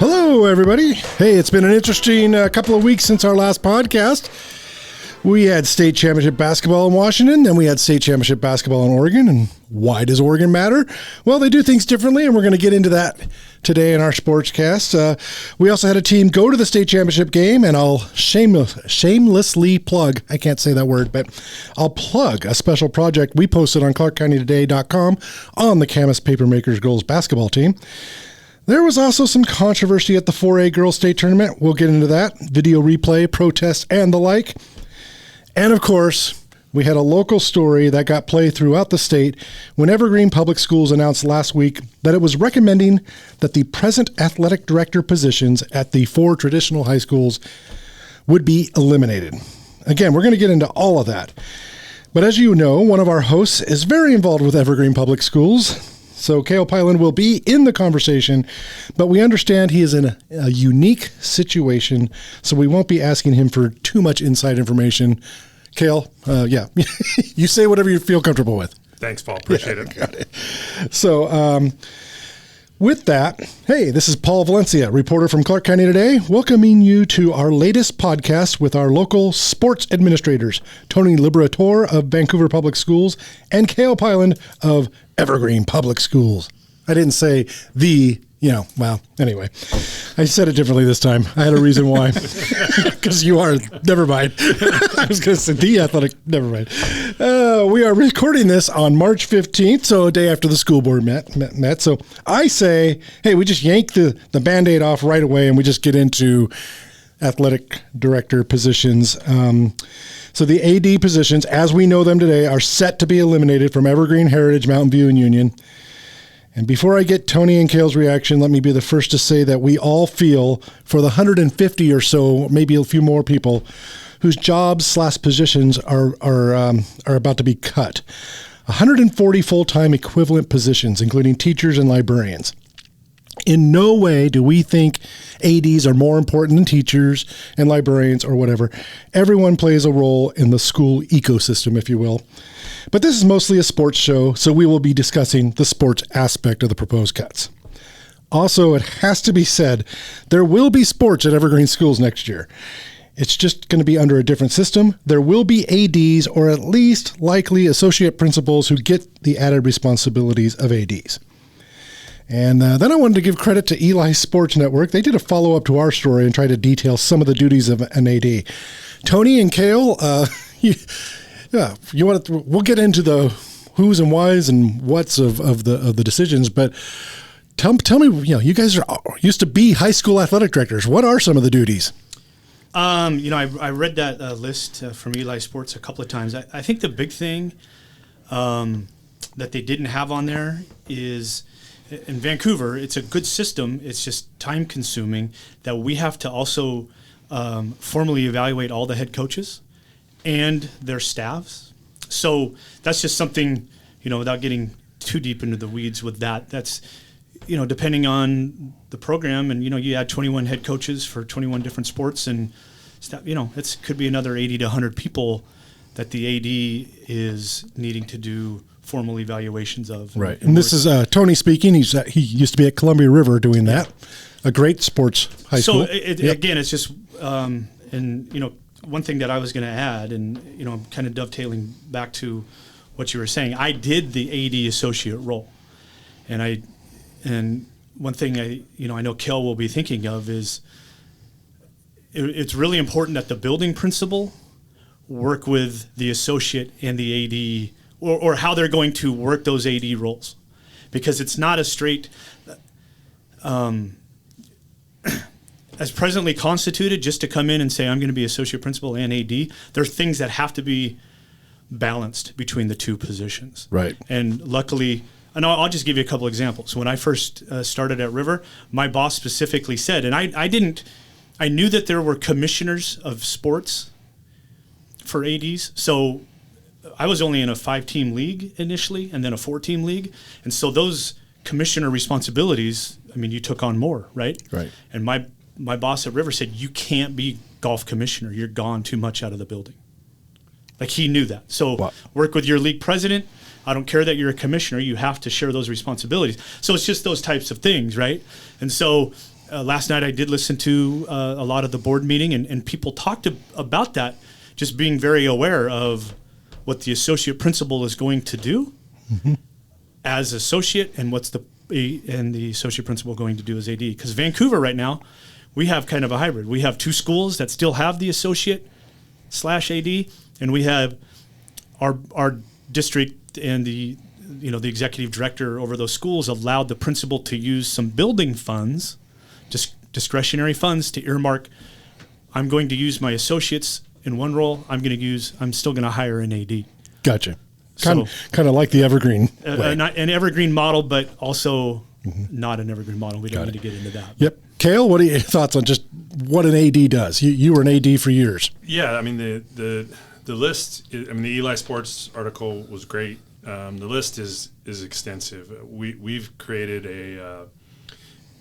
Hello, everybody. Hey, it's been an interesting couple of weeks since our last podcast. We had state championship basketball in Washington, then we had state championship basketball in Oregon. And why does Oregon matter? Well, they do things differently, and we're going to get into that today in our sportscast. We also had a team go to the state championship game, and I'll shamelessly plug, I can't say that word, but I'll plug a special project we posted on ClarkCountyToday.com on the Camas Papermakers girls basketball team. There was also some controversy at the 4A girls state tournament. We'll get into that. Video replay, protests, and the like. And of course, we had a local story that got play throughout the state when Evergreen Public Schools announced last week that it was recommending that the present athletic director positions at the 4 traditional high schools would be eliminated. Again, we're going to get into all of that. But as you know, one of our hosts is very involved with Evergreen Public Schools. So Cale Piland will be in the conversation, but we understand he is in a unique situation, so we won't be asking him for too much inside information. Cale, you say whatever you feel comfortable with. Thanks, Paul. Appreciate it. Got it. So with that, hey, this is Paul Valencia, reporter from Clark County Today, welcoming you to our latest podcast with our local sports administrators, Tony Liberatore of Vancouver Public Schools and Cale Piland of Evergreen Public Schools. I didn't say anyway. I said it differently this time. I had a reason why. Because you are, never mind. I was going to say the athletic, never mind. We are recording this on March 15th, so a day after the school board met. So I say, hey, we just yank the Band-Aid off right away and we just get into athletic director positions. So the AD positions, as we know them today, are set to be eliminated from Evergreen, Heritage, Mountain View, and Union. And before I get Tony and Cale's reaction, let me be the first to say that we all feel for the 150 or so, maybe a few more people, whose jobs/positions are about to be cut. 140 full-time equivalent positions, including teachers and librarians. In no way do we think ADs are more important than teachers and librarians or whatever. Everyone plays a role in the school ecosystem, if you will. But this is mostly a sports show, so we will be discussing the sports aspect of the proposed cuts. Also, it has to be said, there will be sports at Evergreen Schools next year. It's just going to be under a different system. There will be ADs, or at least likely associate principals who get the added responsibilities of ADs. And then I wanted to give credit to Eli Sports Network. They did a follow-up to our story and tried to detail some of the duties of an AD. Tony and Cale, we'll get into the who's and whys and whats of the decisions, but tell me, you guys used to be high school athletic directors. What are some of the duties? I read that list from Eli Sports a couple of times. I think the big thing that they didn't have on there is, in Vancouver, it's a good system. It's just time consuming that we have to also formally evaluate all the head coaches and their staffs. So that's just something, without getting too deep into the weeds with that, that's, depending on the program, and, you add 21 head coaches for 21 different sports, and, it could be another 80 to 100 people that the AD is needing to do formal evaluations of. Right. And this is Tony speaking. He used to be at Columbia River doing that. A great sports high school. So again, it's just, one thing that I was going to add, and, I'm kind of dovetailing back to what you were saying. I did the AD associate role. And one thing I know Cale will be thinking of is it's really important that the building principal work with the associate and the AD, or how they're going to work those AD roles, because it's not a straight, as presently constituted, just to come in and say, I'm going to be associate principal and AD. There are things that have to be balanced between the two positions. Right. And luckily, and I'll just give you a couple examples. When I first started at River, my boss specifically said, and I knew that there were commissioners of sports for ADs, so I was only in a 5-team league initially, and then a 4-team league. And so those commissioner responsibilities, you took on more, right? Right. And my boss at River said, you can't be golf commissioner. You're gone too much out of the building. Like, he knew that. So work with your league president. I don't care that you're a commissioner. You have to share those responsibilities. So it's just those types of things, right? And so last night I did listen to a lot of the board meeting, and people talked about that, just being very aware of what the associate principal is going to do as associate, and what's the associate principal going to do as AD. Because Vancouver right now, we have kind of a hybrid. We have 2 schools that still have the associate/AD, and we have our district and the executive director over those schools allowed the principal to use some building funds, just discretionary funds, to earmark. I'm going to use my associates in one role. I'm still going to hire an AD. Gotcha. Kind of like the Evergreen. Not an Evergreen model, but also not an Evergreen model. We don't need to get into that. Yep. Cale, what are your thoughts on just what an AD does? You were an AD for years. Yeah, I mean the list. I mean the Eli Sports article was great. The list is extensive. We've created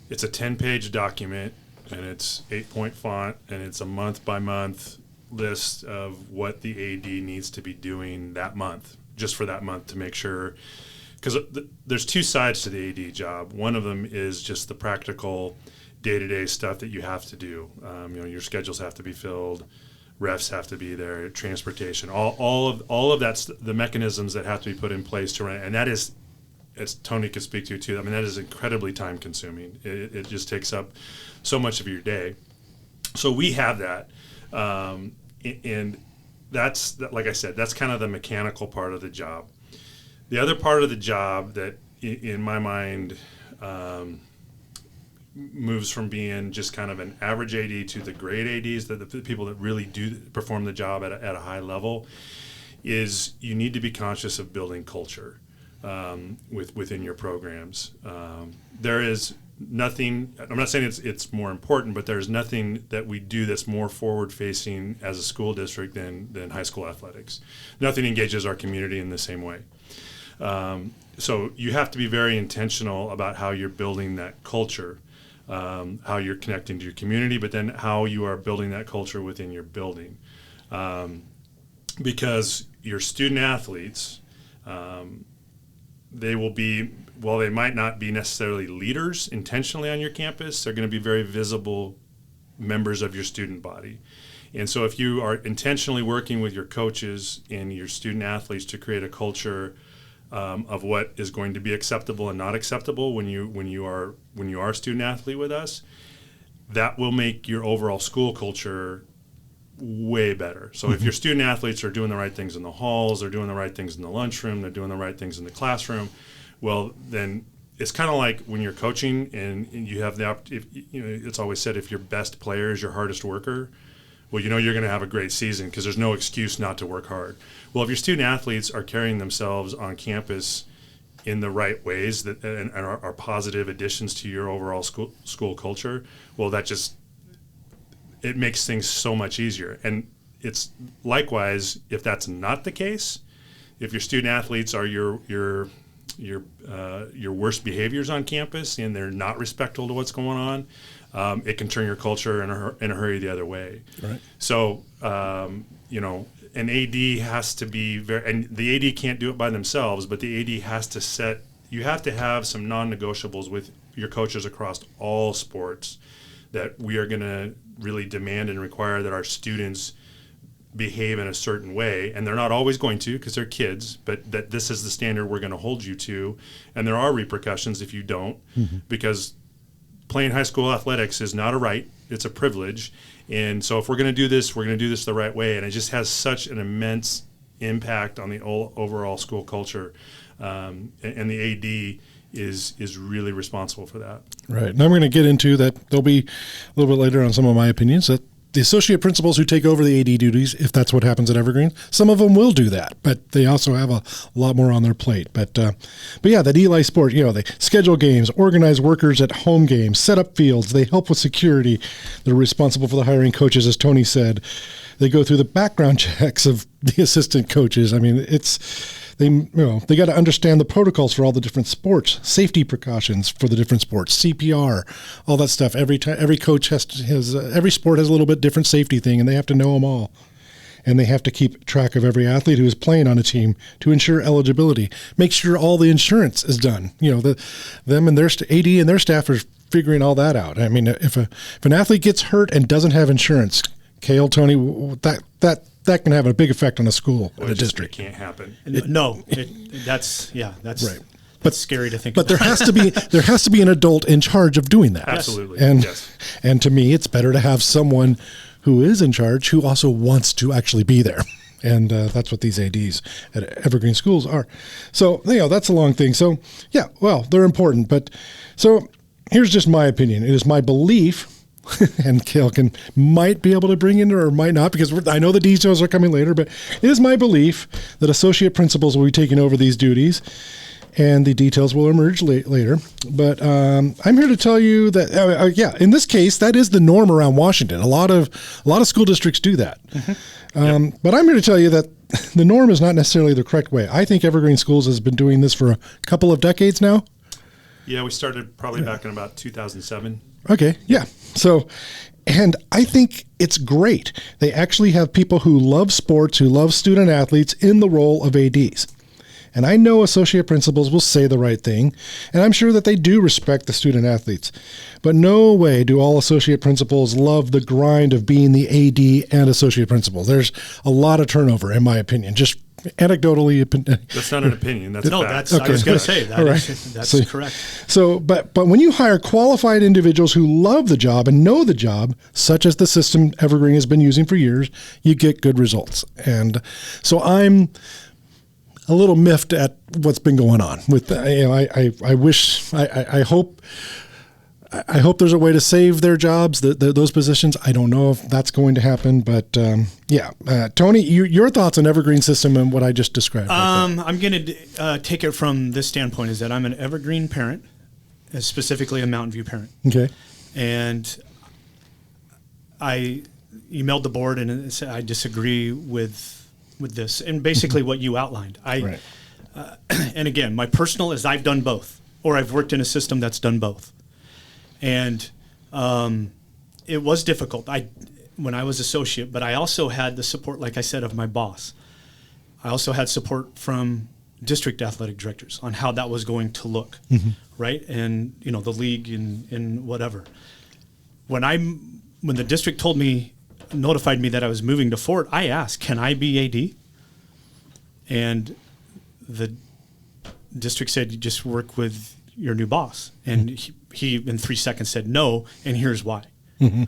it's a 10-page document, and it's 8-point font, and it's a month-by-month list of what the AD needs to be doing that month, just for that month, to make sure. Because there's 2 sides to the AD job. One of them is just the practical day-to-day stuff that you have to do. Your schedules have to be filled, refs have to be there, transportation, all of that's the mechanisms that have to be put in place to run. And that is, as Tony could speak to too, I mean, that is incredibly time consuming. It just takes up so much of your day. So we have that. And that's, like I said, that's kind of the mechanical part of the job. The other part of the job that, in my mind, moves from being just kind of an average AD to the great ADs, that the people that really do perform the job at a high level, is you need to be conscious of building culture within your programs. There is nothing, I'm not saying it's more important, but there's nothing that we do that's more forward-facing as a school district than high school athletics. Nothing engages our community in the same way. So you have to be very intentional about how you're building that culture, how you're connecting to your community, but then how you are building that culture within your building. Because your student athletes, they will be, while they might not be necessarily leaders intentionally on your campus, they're going to be very visible members of your student body. And so if you are intentionally working with your coaches and your student athletes to create a culture of what is going to be acceptable and not acceptable when you are a student athlete with us, that will make your overall school culture way better. So if your student athletes are doing the right things in the halls, they're doing the right things in the lunchroom, they're doing the right things in the classroom, well, then it's kind of like when you're coaching and you have it's always said, if your best player is your hardest worker, well, you're going to have a great season because there's no excuse not to work hard. Well, if your student athletes are carrying themselves on campus in the right ways that and are positive additions to your overall school culture, well, it makes things so much easier. And it's likewise, if that's not the case, if your student athletes are your worst behaviors on campus and they're not respectful to what's going on, it can turn your culture in a hurry the other way. Right. So, an AD has to be and the AD can't do it by themselves, but the AD has to you have to have some non-negotiables with your coaches across all sports that we are going to really demand and require that our students behave in a certain way. And they're not always going to, because they're kids, but that this is the standard we're going to hold you to. And there are repercussions if you don't, because playing high school athletics is not a right, it's a privilege. And so if we're going to do this, we're going to do this the right way. And it just has such an immense impact on the overall school culture. And the AD is really responsible for that. Right. Now I'm going to get into that. There'll be a little bit later on some of my opinions that the associate principals who take over the AD duties, if that's what happens at Evergreen, some of them will do that, but they also have a lot more on their plate. But yeah, that Eli Sport, they schedule games, organize workers at home games, set up fields, they help with security. They're responsible for the hiring coaches, as Tony said. They go through the background checks of the assistant coaches. I mean, they got to understand the protocols for all the different sports, safety precautions for the different sports, CPR, all that stuff. Every coach every sport has a little bit different safety thing, and they have to know them all. And they have to keep track of every athlete who is playing on a team to ensure eligibility. Make sure all the insurance is done. Them and their AD and their staff are figuring all that out. I mean, if an athlete gets hurt and doesn't have insurance, Cale, Tony, that can have a big effect on a school and a district. It can't happen. That's right. But scary to think. But about. there has to be an adult in charge of doing that. Absolutely. And to me, it's better to have someone who is in charge who also wants to actually be there. And that's what these ADs at Evergreen Schools are. So, that's a long thing. So, they're important. But so here's just my opinion. It is my belief, and Cale might be able to bring in or might not, because I know the details are coming later, but it is my belief that associate principals will be taking over these duties, and the details will emerge later. But I'm here to tell you that, in this case, that is the norm around Washington. A lot of school districts do that. Mm-hmm. But I'm here to tell you that the norm is not necessarily the correct way. I think Evergreen Schools has been doing this for a couple of decades now. Yeah, we started probably back in about 2007. Okay, yeah. So, and I think it's great. They actually have people who love sports, who love student athletes in the role of ADs. And I know associate principals will say the right thing, and I'm sure that they do respect the student athletes. But no way do all associate principals love the grind of being the AD and associate principal. There's a lot of turnover, in my opinion. Just anecdotally. That's not an opinion. That's no. fact. That's okay. I was going to say that. That's correct. So, but when you hire qualified individuals who love the job and know the job, such as the system Evergreen has been using for years, you get good results. And so I'm a little miffed at what's been going on with I hope there's a way to save their jobs, those positions. I don't know if that's going to happen, but Tony, your thoughts on Evergreen system and what I just described. I'm going to take it from this standpoint, is that I'm an Evergreen parent, specifically a Mountain View parent. Okay. And I emailed the board and said I disagree with this, and basically what you outlined. Right. And again, my personal is I've done both, or I've worked in a system that's done both. And it was difficult when I was associate, but I also had the support, like I said, of my boss. I also had support from district athletic directors on how that was going to look, right? And, the league and whatever. When the district notified me that I was moving to Fort, I asked, can I be AD? And the district said, you just work with your new boss. And he in 3 seconds said no, and here's why. Mm-hmm.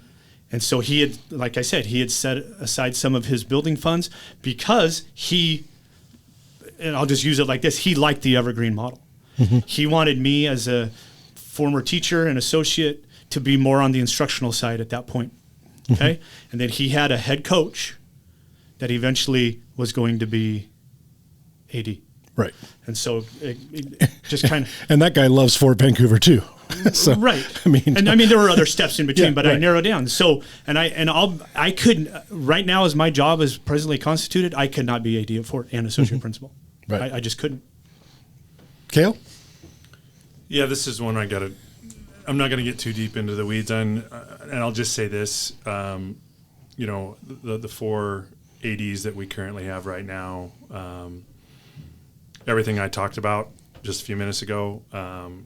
And so he had, like I said, he had set aside some of his building funds because and I'll just use it like this, he liked the Evergreen model. Mm-hmm. He wanted me as a former teacher and associate to be more on the instructional side at that point. Okay. Mm-hmm. And then he had a head coach that eventually was going to be AD. Right. And so it just kind of. And that guy loves Fort Vancouver too. So, right. I mean, there were other steps in between, but right. I narrowed down. So, I couldn't, right now as my job is presently constituted, I could not be AD at Fort and associate principal. Right. I just couldn't. Cale? Yeah, this is one I'm not going to get too deep into the weeds on, and I'll just say this, the 4 ADs that we currently have right now, everything I talked about just a few minutes ago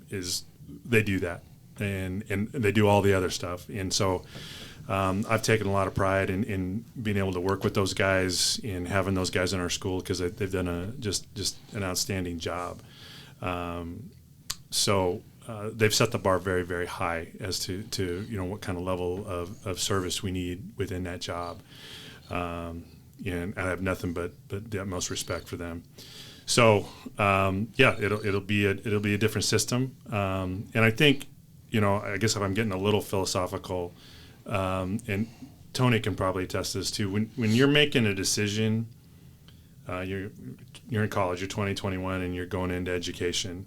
is they do that, and they do all the other stuff. And so I've taken a lot of pride in being able to work with those guys and having those guys in our school because they've done just an outstanding job. They've set the bar very, very high as to what kind of level of service we need within that job. And I have nothing but the utmost respect for them. So it'll be a different system. And I think, I guess if I'm getting a little philosophical, and Tony can probably attest to this too, when you're making a decision, you're in college, you're 20, 21, and you're going into education.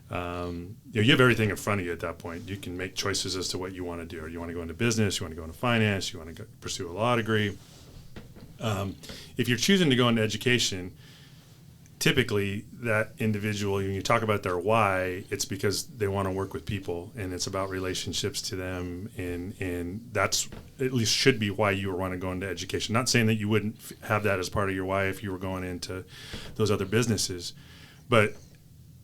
You have everything in front of you at that point. You can make choices as to what you want to do. You want to go into business, you want to go into finance, you want to pursue a law degree. If you're choosing to go into education, typically that individual, when you talk about their why, it's because they want to work with people and it's about relationships to them, and that's at least should be why you want to go into education. Not saying that you wouldn't have that as part of your why if you were going into those other businesses, but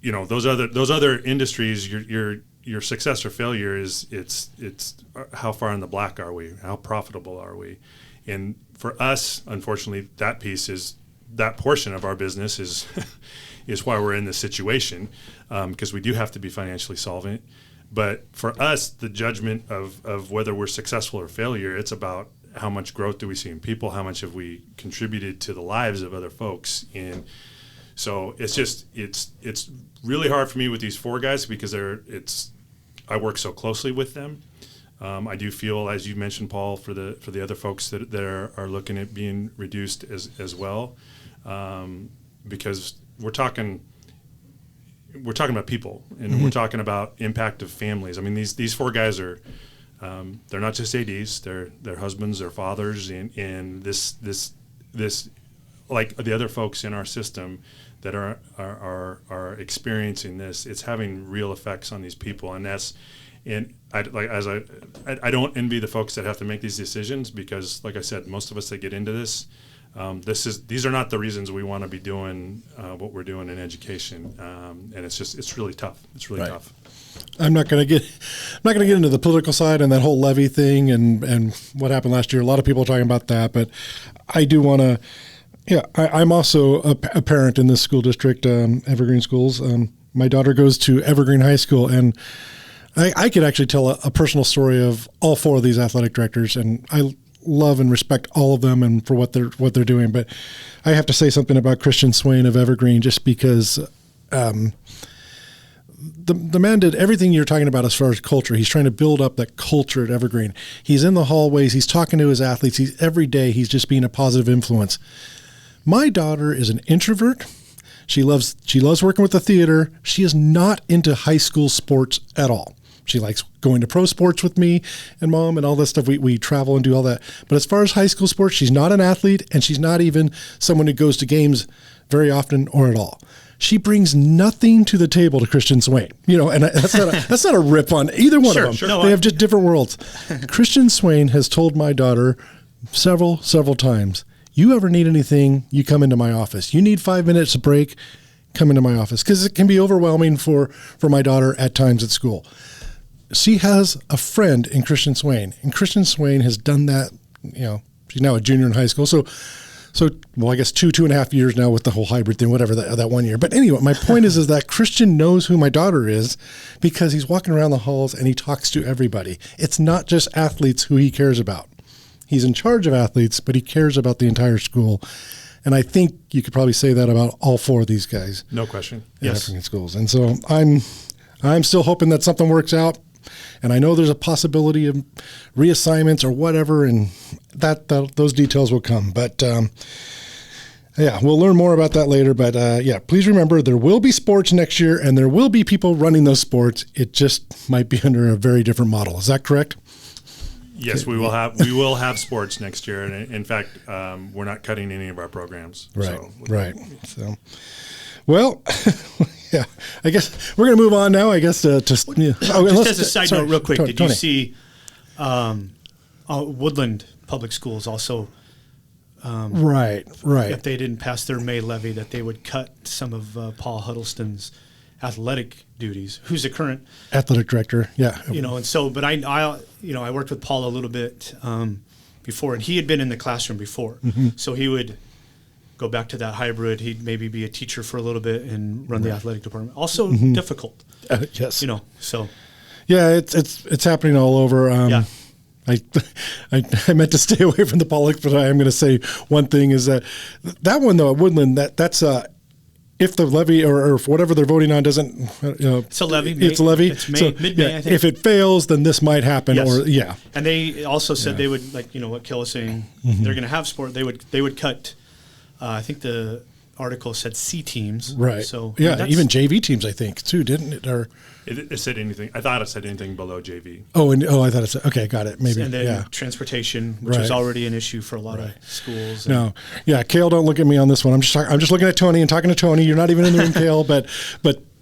those other industries, you're your success or failure is it's how far in the black are we? How profitable are we? And for us, unfortunately, that portion of our business is is why we're in this situation, because we do have to be financially solvent. But for us, the judgment of whether we're successful or failure, it's about how much growth do we see in people, how much have we contributed to the lives of other folks. And so it's really hard for me with these 4 guys because I work so closely with them. I do feel, as you mentioned, Paul, for the other folks that are looking at being reduced as well, because we're talking about people, and we're talking about impact of families. I mean, these 4 guys are they're not just ADs; they're husbands, they're fathers, and this like the other folks in our system that are experiencing this, it's having real effects on these people, and I don't envy the folks that have to make these decisions, because, like I said, most of us that get into this, these are not the reasons we want to be doing what we're doing in education, and it's really tough. It's really tough. I'm not going to get into the political side and that whole levy thing and what happened last year. A lot of people are talking about that, but I do want to. Yeah, I'm also a parent in this school district, Evergreen Schools. My daughter goes to Evergreen High School, and I could actually tell a personal story of all 4 of these athletic directors, and I love and respect all of them and for what they're doing. But I have to say something about Christian Swain of Evergreen, just because the man did everything you're talking about as far as culture. He's trying to build up that culture at Evergreen. He's in the hallways. He's talking to his athletes. Every day he's just being a positive influence. My daughter is an introvert. She loves working with the theater. She is not into high school sports at all. She likes going to pro sports with me and Mom and all that stuff. We travel and do all that. But as far as high school sports, she's not an athlete, and she's not even someone who goes to games very often or at all. She brings nothing to the table to Christian Swain, and that's not a rip on either one of them. Sure. No, they have just different worlds. Christian Swain has told my daughter several times, you ever need anything, you come into my office. You need 5 minutes of break, come into my office, because it can be overwhelming for my daughter at times at school. She has a friend in Christian Swain, and Christian Swain has done that. She's now a junior in high school, so I guess 2.5 years now with the whole hybrid thing, whatever that 1 year. But anyway, my point is that Christian knows who my daughter is because he's walking around the halls and he talks to everybody. It's not just athletes who he cares about. He's in charge of athletes, but he cares about the entire school. And I think you could probably say that about all 4 of these guys. No question. Yes. Evergreen Schools. And so I'm still hoping that something works out. And I know there's a possibility of reassignments or whatever, and that those details will come. But we'll learn more about that later. But please remember, there will be sports next year, and there will be people running those sports. It just might be under a very different model. Is that correct? Yes, we will have sports next year, and in fact, we're not cutting any of our programs. Right. So, well, yeah, I guess we're going to move on now. I guess just as a side note, real quick, Tony. You see Woodland Public Schools also? Right. If they didn't pass their May levy, that they would cut some of Paul Huddleston's athletic duties, who's the current athletic director. Yeah. And so, but I worked with Paul a little bit before, and he had been in the classroom before. Mm-hmm. So he would go back to that hybrid. He'd maybe be a teacher for a little bit and run the athletic department. Also difficult. Yes. So. Yeah, it's happening all over. I meant to stay away from the politics, but I am going to say one thing is that one though at Woodland, that's if the levy or whatever they're voting on doesn't, it's a levy. It's a levy. It's mid-May, I think. If it fails, then this might happen. Yes. And they also said they would, what Cale was saying, they're going to have sport. They would cut. I think the article said C teams. Right. So even JV teams, I think too, didn't it? Or it said anything? I thought it said anything below JV. I thought it said. Okay, got it. Maybe. And then transportation, which is already an issue for a lot of schools. Cale, don't look at me on this one. I'm just looking at Tony and talking to Tony. You're not even in the room, Cale, but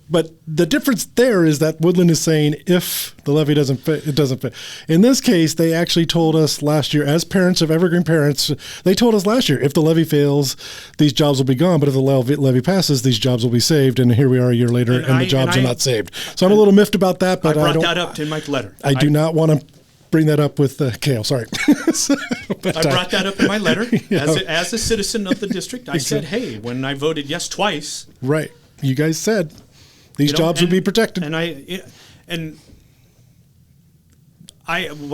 But the difference there is that Woodland is saying if the levy doesn't fit, it doesn't fit. In this case, they actually told us last year, as parents of Evergreen parents, they told us last year, if the levy fails, these jobs will be gone. But if the levy passes, these jobs will be saved. And here we are a year later, and the jobs are not saved. So I'm a little miffed about that. But I brought that up in my letter. I do not want to bring that up with Cale. Sorry. I brought that up in my letter. As a citizen of the district, I said, hey, when I voted yes twice. Right. You guys said these jobs would be protected. What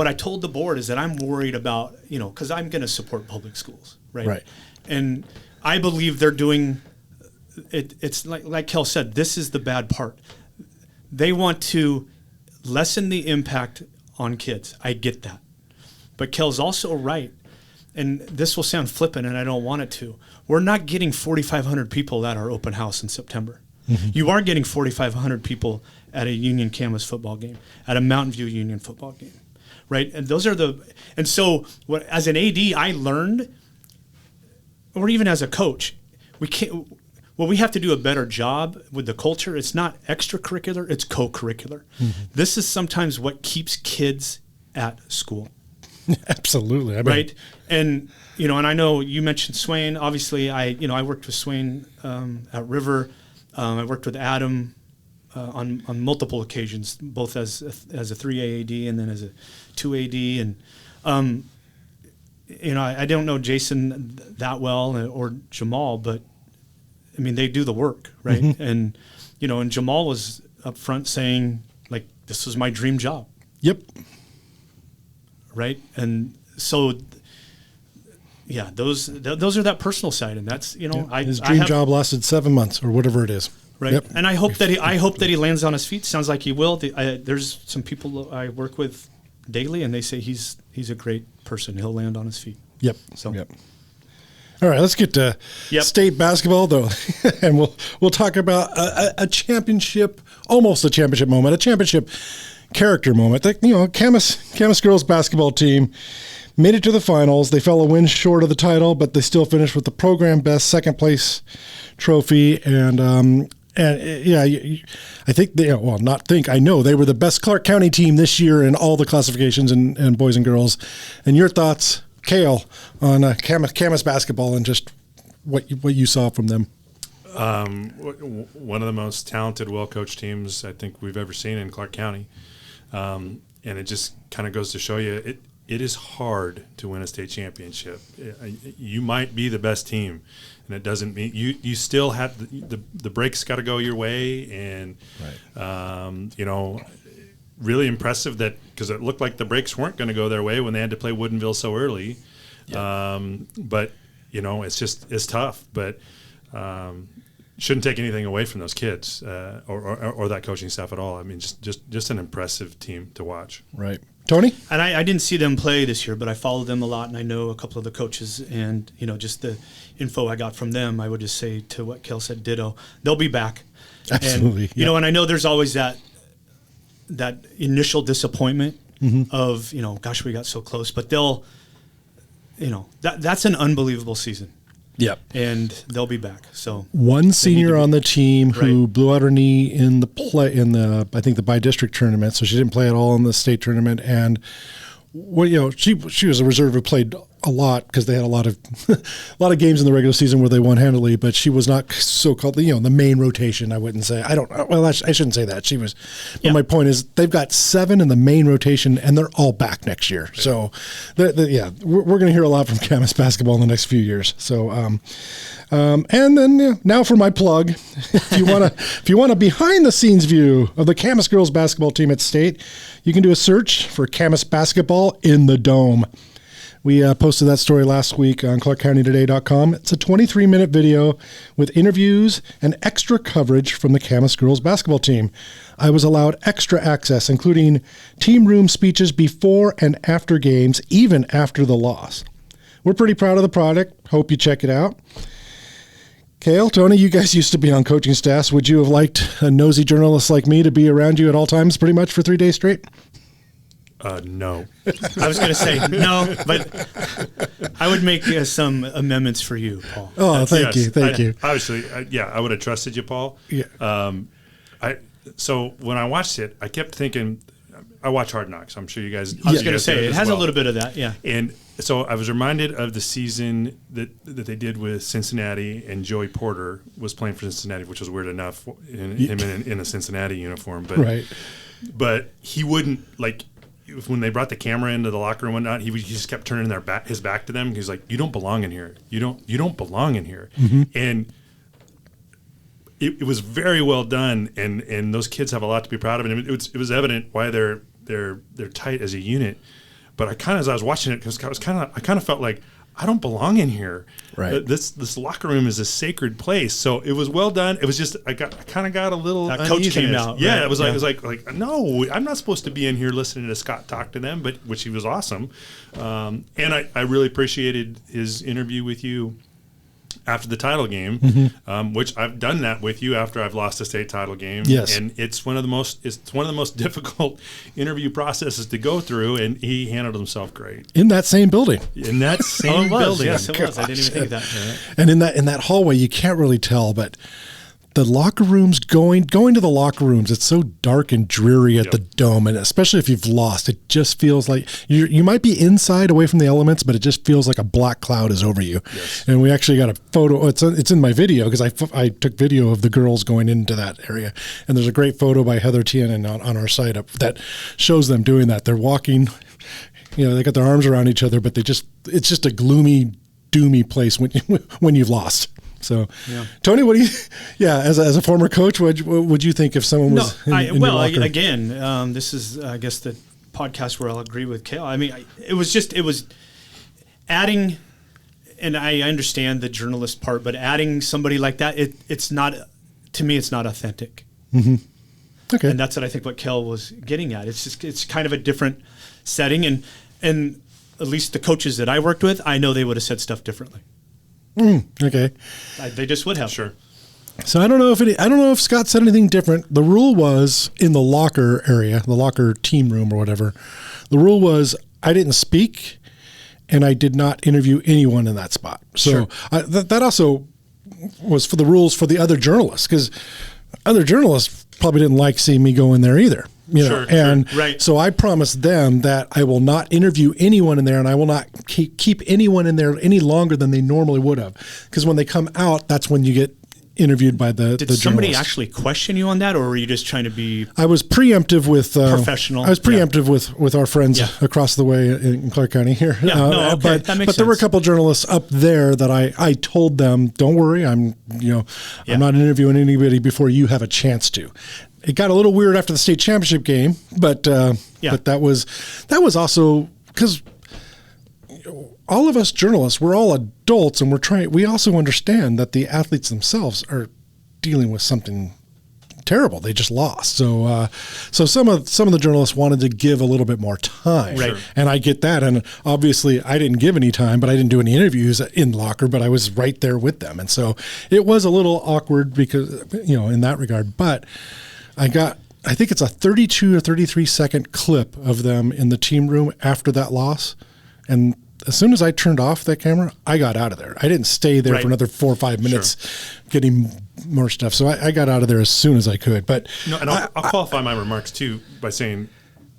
I told the board is that I'm worried about, because I'm going to support public schools, right? Right. And I believe they're doing it. It's like Cale said, this is the bad part. They want to lessen the impact on kids. I get that. But Cale's also right, and this will sound flippant, and I don't want it to. We're not getting 4,500 people at our open house in September. Mm-hmm. You are getting 4,500 people at a Union Camas football game, at a Mountain View Union football game, right? And those are so as an AD, I learned, or even as a coach, we have to do a better job with the culture. It's not extracurricular, it's co-curricular. Mm-hmm. This is sometimes what keeps kids at school. Absolutely. Right? And, and I know you mentioned Swain. Obviously, I worked with Swain at River. I worked with Adam on multiple occasions, both as a 3A AD and then as a 2 AD. And, I don't know Jason that well or Jamal, but, I mean, they do the work, right? Mm-hmm. And, and Jamal was up front saying, like, this was my dream job. Yep. Right? And so, yeah, those are that personal side, and that's his dream job lasted 7 months or whatever it is. Right. Yep. And I hope that he lands on his feet. Sounds like he will. There's some people I work with daily, and they say he's a great person. He'll land on his feet. Yep. So. Yep. All right, let's get to state basketball, though, and we'll talk about a championship, almost a championship moment, a championship character moment. Camas girls basketball team made it to the finals. They fell a win short of the title, but they still finished with the program best second place trophy. And I think I know they were the best Clark County team this year in all the classifications and boys and girls. And your thoughts, Cale, on Camas basketball and just what you saw from them? One of the most talented, well-coached teams I think we've ever seen in Clark County. And it just kind of goes to show you it is hard to win a state championship. You might be the best team, and it doesn't mean you still have the breaks got to go your way. And right. Really impressive that because it looked like the breaks weren't going to go their way when they had to play Woodinville so early. Yeah. But it's tough. But shouldn't take anything away from those kids or that coaching staff at all. I mean, just an impressive team to watch. Right. Tony? And I didn't see them play this year, but I followed them a lot, and I know a couple of the coaches, and just the info I got from them, I would just say to what Cale said, ditto. They'll be back. Absolutely. And, and I know there's always that initial disappointment of, gosh, we got so close, but they'll, that's an unbelievable season. Yep. And they'll be back. So one senior on the team who blew out her knee in the I think the bi-district tournament, so she didn't play at all in the state tournament. And she was a reserve who played a lot because they had a lot of games in the regular season where they won handily, but she was not so-called the main rotation. I wouldn't say. I shouldn't say that. She was. But my point is they've got 7 in the main rotation and they're all back next year. Yeah. So we're going to hear a lot from Camas basketball in the next few years. So and then now for my plug. If you want a behind the scenes view of the Camas girls basketball team at state, you can do a search for Camas basketball in the Dome. We posted that story last week on ClarkCountyToday.com. It's a 23-minute video with interviews and extra coverage from the Camas girls basketball team. I was allowed extra access, including team room speeches before and after games, even after the loss. We're pretty proud of the product. Hope you check it out. Cale, Tony, you guys used to be on coaching staffs. Would you have liked a nosy journalist like me to be around you at all times pretty much for 3 days straight? No. I was going to say no, but I would make some amendments for you, Paul. Oh, thank you. Obviously, I would have trusted you, Paul. Yeah. So when I watched it, I kept thinking, I watch Hard Knocks. I'm sure you guys. I was going to say it has a little bit of that, yeah. And so I was reminded of the season that they did with Cincinnati, and Joey Porter was playing for Cincinnati, which was weird enough, him in a Cincinnati uniform. But right. But he wouldn't, like, when they brought the camera into the locker room and whatnot, he just kept turning his back to them. He's like, "You don't belong in here. You don't belong in here." Mm-hmm. And it was very well done, and those kids have a lot to be proud of. And it was evident why they're tight as a unit. But as I was watching it, because I kind of felt like, I don't belong in here. Right. This locker room is a sacred place. So it was well done. It was just I kind of got a little that coach came out. Yeah, right? it was like no, I'm not supposed to be in here listening to Scott talk to them, but which he was awesome. And I really appreciated his interview with you after the title game, which I've done that with you after I've lost a state title game. Yes. And it's one of the most difficult interview processes to go through, and he handled himself great. In that same building. In that same building. Yes, it was. I didn't even think of that. Right. And in that hallway, you can't really tell, but the locker rooms, going to the locker rooms, it's so dark and dreary at the Dome, and especially if you've lost, it just feels like you might be inside away from the elements, but it just feels like a black cloud is over you. Yes. And we actually got a photo. It's in my video, because I took video of the girls going into that area, and there's a great photo by Heather Tien on our site that shows them doing that. They're walking, they got their arms around each other, but it's just a gloomy, doomy place when you've lost. So, Tony, what do you? Yeah, as a former coach, what would you think if someone was? Again, this is, I guess, the podcast where I'll agree with Cale. I mean, it was adding, and I understand the journalist part, but adding somebody like that, it's not, to me, it's not authentic. Mm-hmm. Okay, and that's what I think what Cale was getting at. It's kind of a different setting, and at least the coaches that I worked with, I know they would have said stuff differently. Okay. They just would have. Sure. So I don't know if Scott said anything different. The rule was in the locker area, the locker team room or whatever. The rule was I didn't speak, and I did not interview anyone in that spot. So that also was for the rules for the other journalists, because other journalists probably didn't like seeing me go in there either. Right. So I promised them that I will not interview anyone in there, and I will not keep anyone in there any longer than they normally would have. Because when they come out, that's when you get interviewed by the Did somebody journalist. actually question you on that, or were you just trying to be I was preemptive with professional? I was preemptive with our friends across the way in Clark County here. But that makes sense. There were a couple journalists up there that I told them, don't worry, I'm not interviewing anybody before you have a chance to. It got a little weird after the state championship game, but that was also because all of us journalists, we're all adults, and we also understand that the athletes themselves are dealing with something terrible. They just lost. So some of the journalists wanted to give a little bit more time. Right. And I get that. And obviously I didn't give any time, but I didn't do any interviews in locker, but I was right there with them. And so it was a little awkward because, in that regard, but I think it's a 32 or 33 second clip of them in the team room after that loss. And as soon as I turned off that camera, I got out of there. I didn't stay there for another 4 or 5 minutes getting more stuff. So I got out of there as soon as I could. But I'll qualify my remarks too by saying,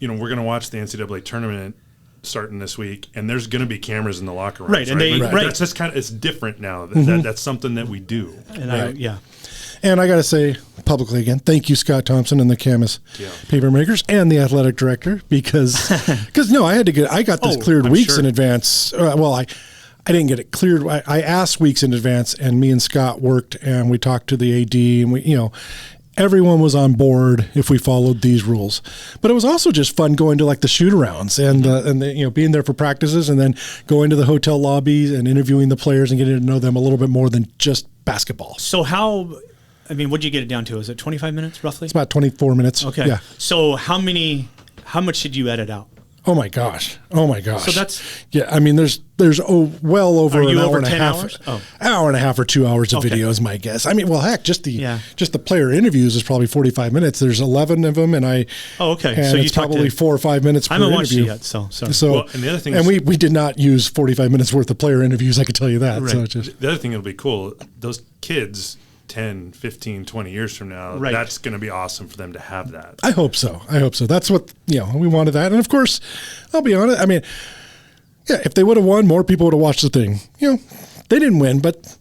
we're going to watch the NCAA tournament starting this week, and there's going to be cameras in the locker rooms. Right, and that's just it's different now. That's something that we do. And And I got to say publicly again, thank you, Scott Thompson and the Camas paper makers and the athletic director, because I got this cleared weeks in advance. I didn't get it cleared. I asked weeks in advance, and me and Scott worked, and we talked to the AD, and we, everyone was on board if we followed these rules. But it was also just fun going to like the shoot-arounds and being there for practices, and then going to the hotel lobbies and interviewing the players and getting to know them a little bit more than just basketball. So what'd you get it down to? Is it 25 minutes roughly? It's about 24 minutes. Okay. Yeah. So how much did you edit out? Oh my gosh. So that's there's well over an hour and a 10 half, hours? hour and a half or 2 hours of video is my guess. I mean, well, heck, just the player interviews is probably 45 minutes. There's 11 of them, and I. Oh, okay. And so it's probably 4 or 5 minutes per interview. I haven't watched it yet, so sorry. So and the other thing, we did not use 45 minutes worth of player interviews. I can tell you that. Right. So the other thing that'll be cool, those kids 10, 15, 20 years from now, Right. that's going to be awesome for them to have that. I hope so. That's what, we wanted that. And of course, I'll be honest. I mean, yeah, if they would have won, more people would have watched the thing. They didn't win, but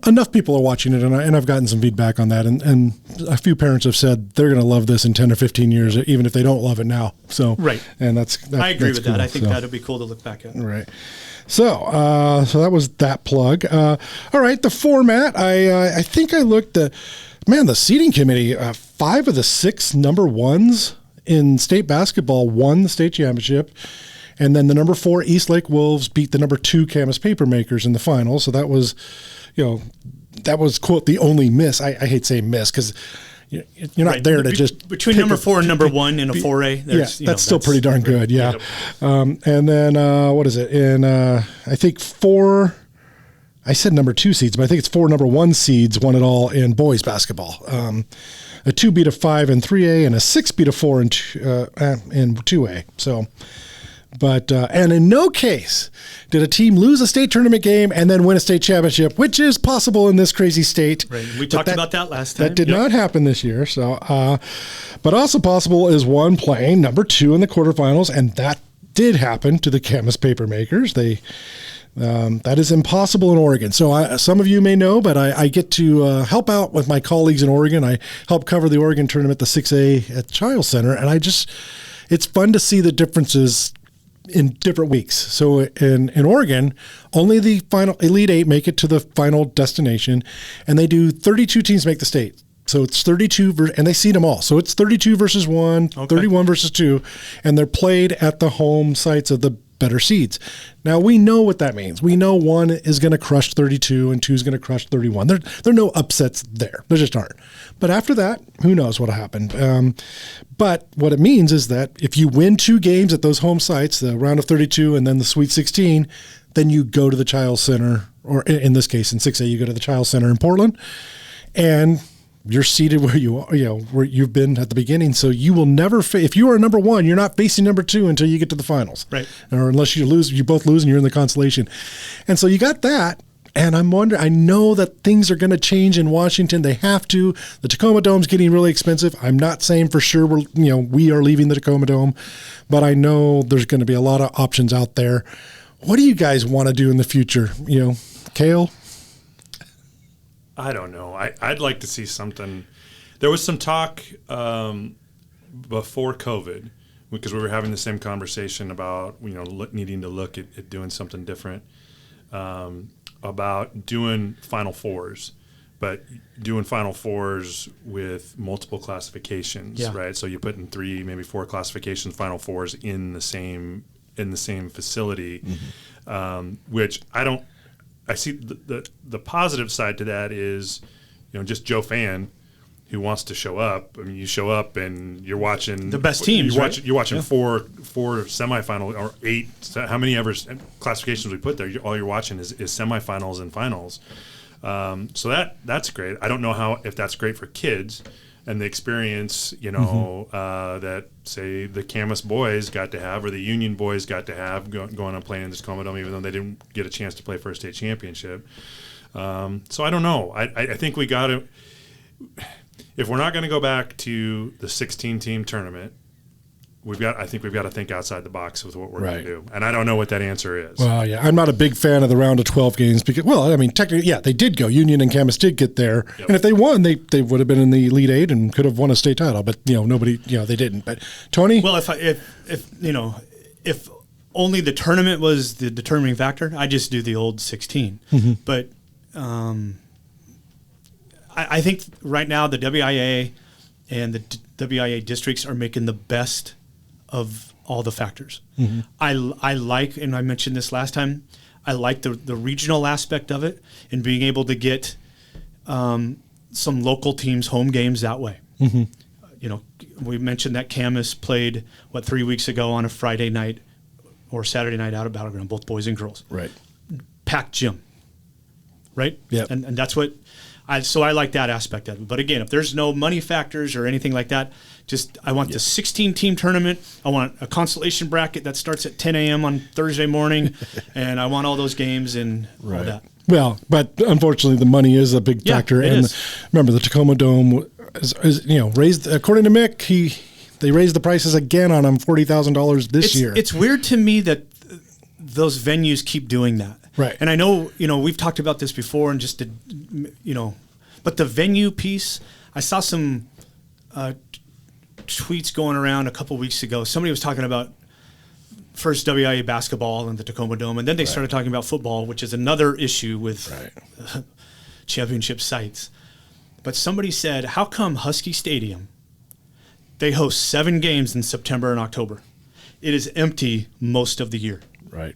enough people are watching it, and I've gotten some feedback on that, and a few parents have said they're going to love this in 10 or 15 years, even if they don't love it now. So right, and I agree with cool. that. I think that'd be cool to look back at. Right. So that was that plug. All right, the format. I think I looked at, the seating committee. 5 of the 6 number ones in state basketball won the state championship. And then the number 4 East Lake Wolves beat the number 2 Camas Papermakers in the final. So that was, quote, the only miss. I hate saying miss because you're not there to just between number 4 and number 1 in a 4A. That's still pretty darn good. Yeah. And then what is it? In I think 4. I said number 2 seeds, but I think it's 4 number 1 seeds won it all in boys basketball. A 2 beat a 5 in 3A, and a 6 beat a 4 in 2A. So. But and in no case did a team lose a state tournament game and then win a state championship, which is possible in this crazy state. Right. We talked about that last time. That did not happen this year. So, but also possible is one playing number 2 in the quarterfinals, and that did happen to the Camas Papermakers. That is impossible in Oregon. So some of you may know, but I get to help out with my colleagues in Oregon. I help cover the Oregon tournament, the 6A at Child Center, and it's fun to see the differences in different weeks. So in Oregon, only the final Elite 8 make it to the final destination, and they do 32 teams make the state. So it's 32, and they seed them all. So it's 32 versus 1, 31 versus 2, and they're played at the home sites of the better seeds. Now, we know what that means. We know 1 is going to crush 32 and 2 is going to crush 31. There are no upsets there. There just aren't. But after that, who knows what'll happen. But what it means is that if you win 2 games at those home sites, the round of 32 and then the Sweet 16, then you go to the Child Center, or in this case, in 6A, you go to the Child Center in Portland, and you're seated where you are, where you've been at the beginning. So you will never, if you are number 1, you're not facing number 2 until you get to the finals. Right. Or unless you both lose and you're in the consolation. And so you got that. And I'm wondering, I know that things are going to change in Washington. They have to. The Tacoma Dome's getting really expensive. I'm not saying for sure we are leaving the Tacoma Dome, but I know there's going to be a lot of options out there. What do you guys want to do in the future? Cale? I don't know. I'd like to see something. There was some talk before COVID, because we were having the same conversation about needing to look at doing something different, about doing Final Fours, but doing Final Fours with multiple classifications, right? So you put in 3, maybe 4 classifications, Final Fours in the same facility, which I see the positive side to that is, just Joe Fan who wants to show up. I mean, you show up and you're watching the best teams. You're watching 4 semifinals or 8. How many ever classifications we put there? All you're watching is semifinals and finals. So that's great. I don't know if that's great for kids and the experience, that say the Camas boys got to have, or the Union boys got to have going on playing in this Tacoma Dome, even though they didn't get a chance to play for a state championship. So I don't know. I think we got to, if we're not going to go back to the 16-team tournament, I think we've got to think outside the box with what we're going to do. And I don't know what that answer is. Well, yeah, I'm not a big fan of the round of 12 games because, technically, yeah, they did go. Union and Camas did get there. Yep. And if they won, they would have been in the Elite 8 and could have won a state title. But, nobody, they didn't. But, Tony? Well, if only the tournament was the determining factor, I just do the old 16. Mm-hmm. But I think right now the WIA and the WIA districts are making the best of all the factors. Mm-hmm. I like, and I mentioned this last time, I like the regional aspect of it and being able to get some local teams home games that way. Mm-hmm. We mentioned that Camas played 3 weeks ago on a Friday night or Saturday night out of Battleground, both boys and girls. Right. Packed gym. Right? Yeah. And that's what I like that aspect of it. But again, if there's no money factors or anything like that, I want the 16-team tournament. I want a consolation bracket that starts at 10 a.m. on Thursday morning, and I want all those games and all that. Well, but unfortunately, the money is a big factor. It and is. Remember, the Tacoma Dome is raised, according to Mick, they raised the prices again on them $40,000 this year. It's weird to me that those venues keep doing that. Right. And I know, we've talked about this before and just but the venue piece, I saw some tweets going around a couple weeks ago. Somebody was talking about first WIA basketball and the Tacoma Dome, and then they started talking about football, which is another issue with championship sites. But somebody said, how come Husky Stadium, they host 7 games in September and October? It is empty most of the year. Right.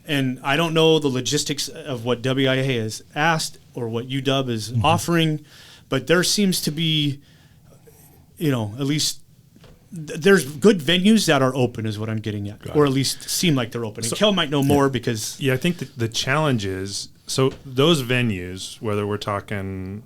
And I don't know the logistics of what WIA has asked or what UW is offering, but there seems to be, at least there's good venues that are open is what I'm getting at, or at least seem like they're open. And Cale might know more because... Yeah, I think the challenge is, so those venues, whether we're talking,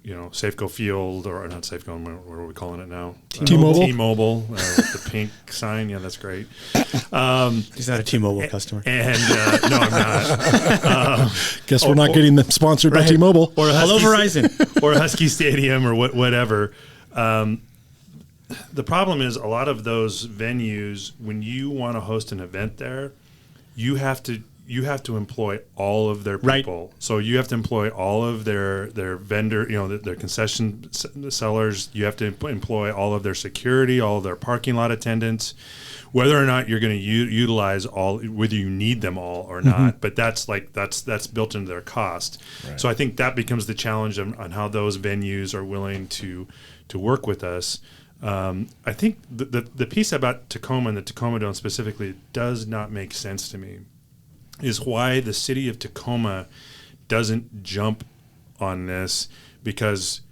Safeco Field or not Safeco, what are we calling it now? T-Mobile. T-Mobile, with the pink sign. Yeah, that's great. He's not a T-Mobile customer. And no, I'm not. Guess we're not getting them sponsored by T-Mobile. Or Hello, Verizon. Or Husky Stadium or whatever. The problem is a lot of those venues, when you want to host an event there, you have to employ all of their people. Right. So you have to employ all of their vendor, their concession sellers. You have to employ all of their security, all of their parking lot attendants, whether or not you're going to utilize all, whether you need them all or not. But that's built into their cost. Right. So I think that becomes the challenge on how those venues are willing to work with us. I think the piece about Tacoma and the Tacoma Dome specifically does not make sense to me, is why the city of Tacoma doesn't jump on this, because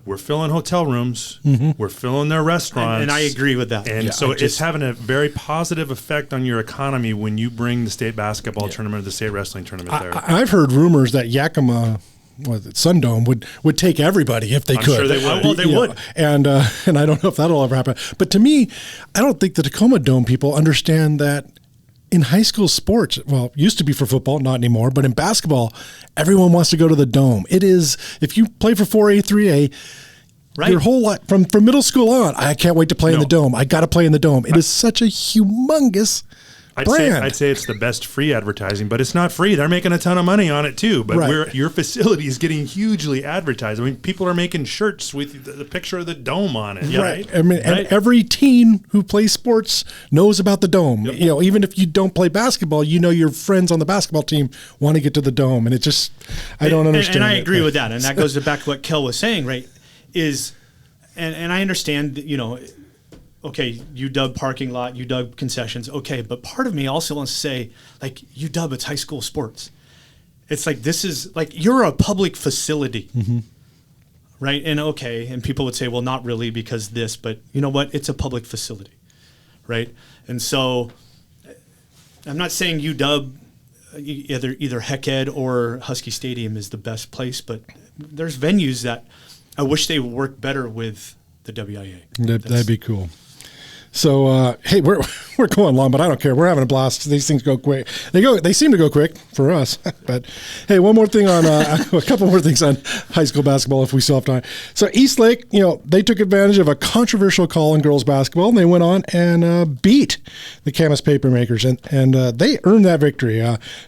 we're filling hotel rooms, we're filling their restaurants. And I agree with that. And so it's having a very positive effect on your economy when you bring the state basketball tournament or the state wrestling tournament there. I've heard rumors that Yakima... Sundome would take everybody if they could. I'm sure they would. Well, they would. And I don't know if that'll ever happen. But to me, I don't think the Tacoma Dome people understand that in high school sports, well, used to be for football, not anymore, but in basketball, everyone wants to go to the Dome. It is, if you play for 4A, 3A, right, your whole life, from middle school on, I can't wait to play in the Dome. I got to play in the Dome. It is such a humongous brand. I'd say it's the best free advertising, but it's not free. They're making a ton of money on it too. But your facility is getting hugely advertised. I mean, people are making shirts with the picture of the Dome on it. Right. I mean, and every teen who plays sports knows about the Dome. Yep. Even if you don't play basketball, your friends on the basketball team want to get to the Dome, and it just I don't understand. And I agree with that, and that goes back to what Cale was saying. Right? And I understand. Okay, UW parking lot, UW concessions, okay, but part of me also wants to say, like, UW, it's high school sports. It's like, this is, like, you're a public facility, right? And people would say, well, not really because this, but you know what? It's a public facility, right? And so I'm not saying UW, either HECED or Husky Stadium is the best place, but there's venues that I wish they would work better with the WIA. That'd be cool. So, hey, we're going long, but I don't care. We're having a blast. These things go quick. They seem to go quick for us. But hey, one more thing on a couple more things on high school basketball, if we still have time. So Eastlake, they took advantage of a controversial call in girls basketball, and they went on and beat the Camas Papermakers, and they earned that victory.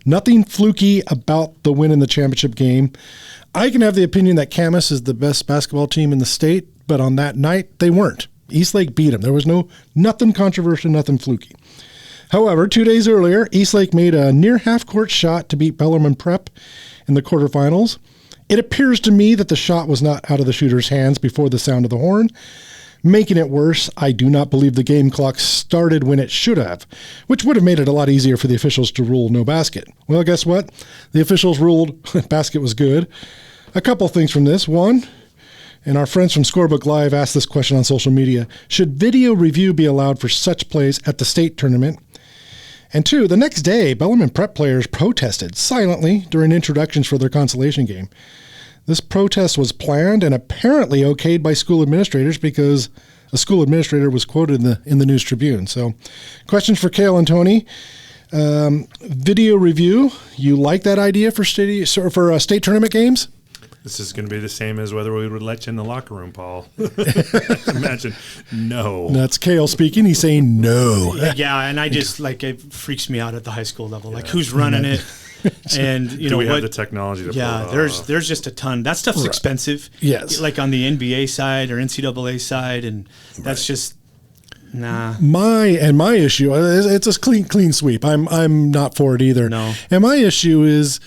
Nothing fluky about the win in the championship game. I can have the opinion that Camas is the best basketball team in the state, but on that night, they weren't. Eastlake beat them. There was nothing controversial, nothing fluky. However, 2 days earlier, Eastlake made a near half-court shot to beat Bellarmine Prep in the quarterfinals. It appears to me that the shot was not out of the shooter's hands before the sound of the horn. Making it worse, I do not believe the game clock started when it should have, which would have made it a lot easier for the officials to rule no basket. Well, guess what? The officials ruled basket was good. A couple things from this. One, and our friends from Scorebook Live asked this question on social media: should video review be allowed for such plays at the state tournament? And two, the next day, Bellarmine Prep players protested silently during introductions for their consolation game. This protest was planned and apparently okayed by school administrators because a school administrator was quoted in the News Tribune. So, questions for Cale and Tony. Video review. You like that idea for state tournament games? This is going to be the same as whether we would let you in the locker room, Paul. Imagine, no. That's Cale speaking. He's saying no. Yeah, and I just, it freaks me out at the high school level. Like, who's running it? And, Do we have the technology to pull it off? there's just a ton. That stuff's expensive. Yes. Like on the NBA side or NCAA side, and that's just... Nah. My issue, it's a clean sweep. I'm not for it either. No. And my issue is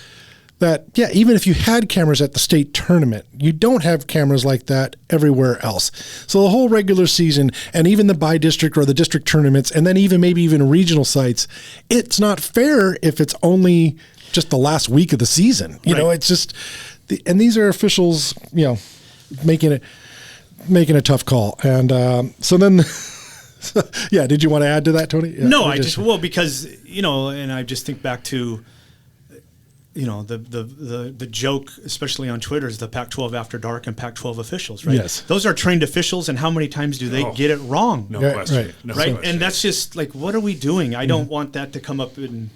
that, even if you had cameras at the state tournament, you don't have cameras like that everywhere else. So the whole regular season and even the by-district or the district tournaments, and then maybe even regional sites, it's not fair if it's only just the last week of the season. You know, it's just, and these are officials, making a tough call. And so then... did you want to add to that, Tony? Yeah, no, because and I just think back to the joke, especially on Twitter, is the Pac-12 After Dark and Pac-12 officials, right? Yes. Those are trained officials, and how many times do they get it wrong? No question. Right. No right? question. And that's just what are we doing? I don't want that to come up in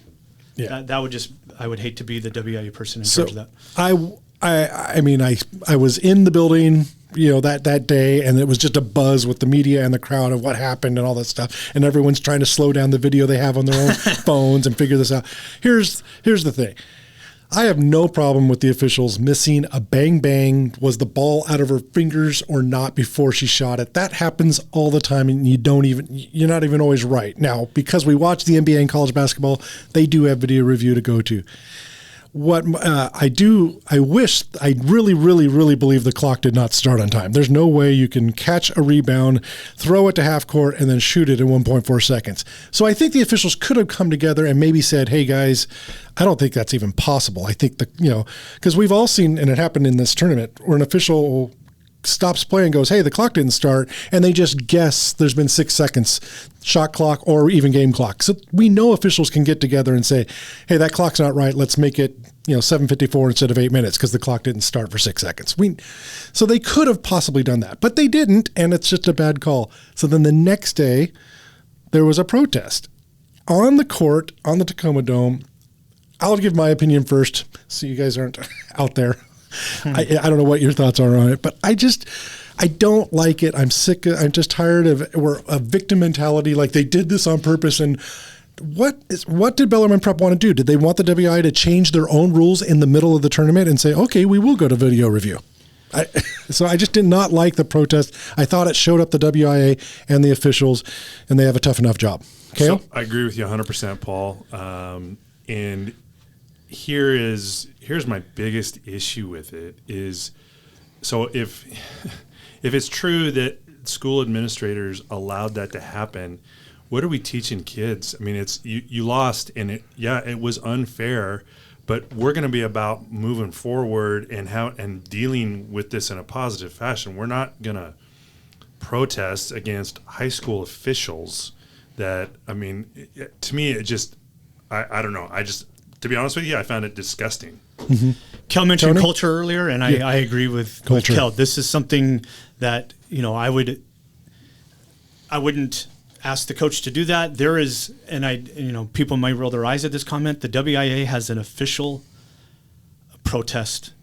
that would just, I would hate to be the WIA person in charge of that. I was in the building, that day, and it was just a buzz with the media and the crowd of what happened and all that stuff. And everyone's trying to slow down the video they have on their own phones and figure this out. Here's the thing. I have no problem with the officials missing a bang. Was the ball out of her fingers or not before she shot it? That happens all the time, and you're not even always right. Now, because we watch the NBA and college basketball, they do have video review to go to. What I really, really, really believe the clock did not start on time. There's no way you can catch a rebound, throw it to half court, and then shoot it in 1.4 seconds. So I think the officials could have come together and maybe said, hey, guys, I don't think that's even possible. I think because we've all seen, and it happened in this tournament, where an official stops play and goes, hey, the clock didn't start, and they just guess there's been 6 seconds, shot clock or even game clock. So we know officials can get together and say, hey, that clock's not right. Let's make it 7:54 instead of 8 minutes because the clock didn't start for 6 seconds. So they could have possibly done that, but they didn't, and it's just a bad call. So then the next day, there was a protest on the court, on the Tacoma Dome. I'll give my opinion first so you guys aren't out there. I don't know what your thoughts are on it, but I don't like it. I'm sick. I'm just tired of a victim mentality. Like they did this on purpose. And what did Bellarmine Prep want to do? Did they want the WI to change their own rules in the middle of the tournament and say, okay, we will go to video review? So I just did not like the protest. I thought it showed up the WIA and the officials, and they have a tough enough job. Cale? So I agree with you 100%, Paul. And here's my biggest issue with it is, so if it's true that school administrators allowed that to happen, what are we teaching kids? I mean, it's you lost, and it was unfair, but we're going to be about moving forward and dealing with this in a positive fashion. We're not going to protest against high school officials. To me, it just I don't know. To be honest with you, I found it disgusting. Mm-hmm. Kel mentioned Tony? culture earlier, and I agree with Kel. This is something that I wouldn't ask the coach to do that. There is, and people might roll their eyes at this comment. The WIA has an official protest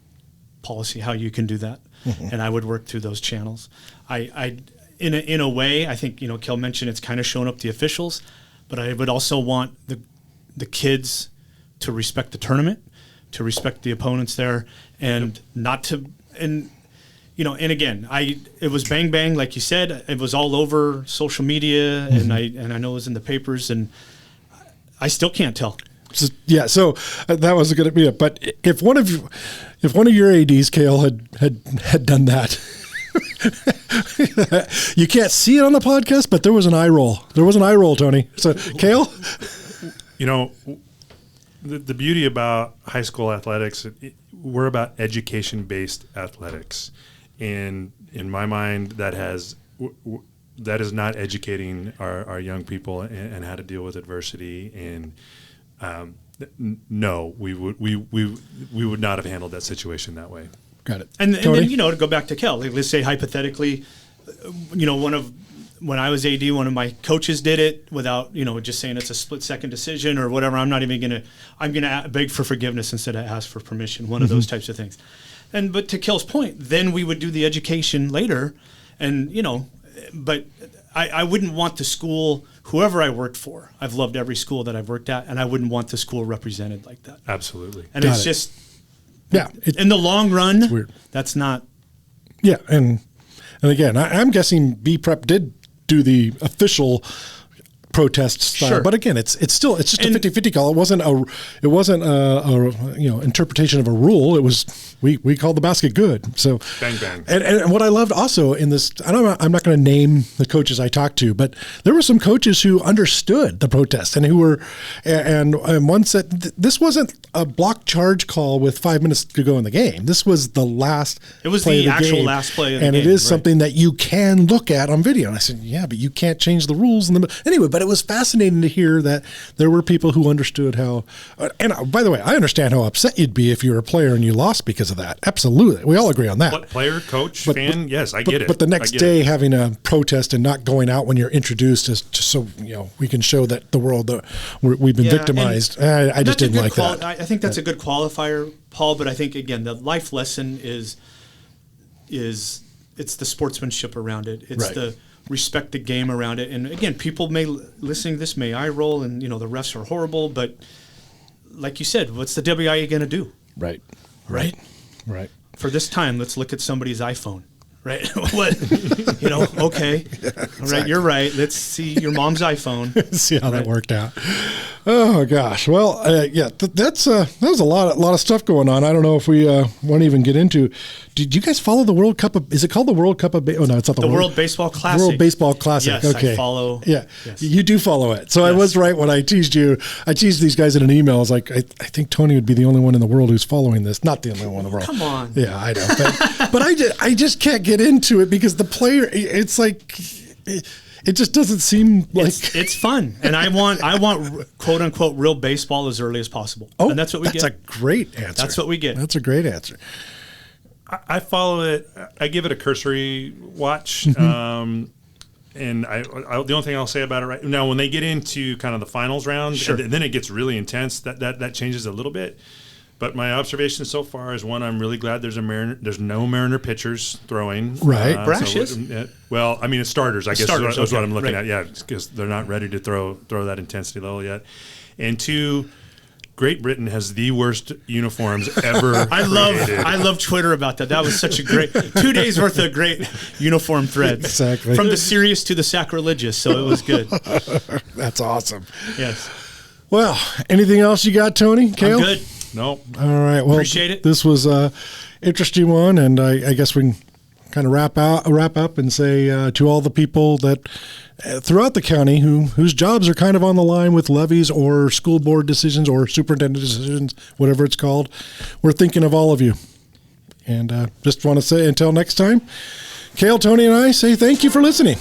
policy how you can do that, and I would work through those channels. In a way, I think Kel mentioned it's kind of shown up the officials, but I would also want the kids to respect the tournament, to respect the opponents there, and not to, and again, it was bang, like you said, it was all over social media, and I know it was in the papers, and I still can't tell. So that was going to be it. But if one of your ADs, Cale, had done that, you can't see it on the podcast, but there was an eye roll. There was an eye roll, Tony. So, Cale? The beauty about high school athletics, we're about education-based athletics. And in my mind, that is not educating our young people and how to deal with adversity. And no, we would not have handled that situation that way. Got it. And then to go back to Kel, let's say hypothetically, one of when I was AD, one of my coaches did it without, just saying it's a split-second decision or whatever. I'm going to beg for forgiveness instead of ask for permission, one of those types of things. But to Cale's point, then we would do the education later. And, but I wouldn't want the school, whoever I worked for, I've loved every school that I've worked at, and I wouldn't want the school represented like that. Absolutely. And it's just, yeah, in the long run, weird. That's not. Yeah, and again, I'm guessing B Prep did do the official protest style, Sure. but again, it's just a 50-50 call. It wasn't a interpretation of a rule. It was we called the basket good. So bang bang. And what I loved also in this, I'm not going to name the coaches I talked to, but there were some coaches who understood the protest and who were and one said this wasn't a block charge call with 5 minutes to go in the game. This was the last. It was play the of the actual game. last play of the and game, it is right. something that you can look at on video. And I said, yeah, but you can't change the rules anyway. But it was fascinating to hear that there were people who understood how. And by the way, I understand how upset you'd be if you were a player and you lost because of that. Absolutely, we all agree on that. What player, coach, fan? Yes, I get it. But the next day, having a protest and not going out when you're introduced is just so we can show that the world we've been victimized. I just didn't like that. I think that's a good qualifier, Paul. But I think again, the life lesson is it's the sportsmanship around it. It's right. the respect the game around it. And again, people listening to this may eye roll, and the refs are horrible. But like you said, what's the WIA going to do? Right. For this time, let's look at somebody's iPhone. Right? What? Okay. Exactly. All right, you're right. Let's see your mom's iPhone. See how that worked out. Oh gosh. Well, that was a lot of stuff going on. I don't know if we want to even get into. Did you guys follow the World Cup? Is it called the World Cup of? Oh no, it's not the World Baseball Classic. World Baseball Classic. Yes, okay. I follow. Yeah, yes. You do follow it. So yes. I was right when I teased you. I teased these guys in an email. I was like, I think Tony would be the only one in the world who's following this. Not the only one in the world. Come on. Yeah, I know. But I just can't get into it because the player. It's like. It just doesn't seem like it's fun, and I want quote unquote real baseball as early as possible. Oh, and that's what we get. That's a great answer. That's what we get. That's a great answer. I follow it. I give it a cursory watch, and the only thing I'll say about it right now, when they get into kind of the finals round, sure. then it gets really intense. That changes a little bit. But my observation so far is, one, I'm really glad there's no Mariner pitchers throwing. Right. Brashes? Well, I mean, it's starters, I guess starters, is what okay. I'm looking right. at. Yeah, because they're not ready to throw that intensity level yet. And two, Great Britain has the worst uniforms ever. I love Twitter about that. That was such a great 2 days worth of great uniform threads. Exactly. From the serious to the sacrilegious, so it was good. That's awesome. Yes. Well, anything else you got, Tony? Cale? I'm good. No. All right. Well, appreciate it. This was a interesting one, and I guess we can kind of wrap up and say to all the people that throughout the county whose jobs are kind of on the line with levies or school board decisions or superintendent decisions, whatever it's called, we're thinking of all of you. And just want to say until next time, Cale, Tony, and I say thank you for listening.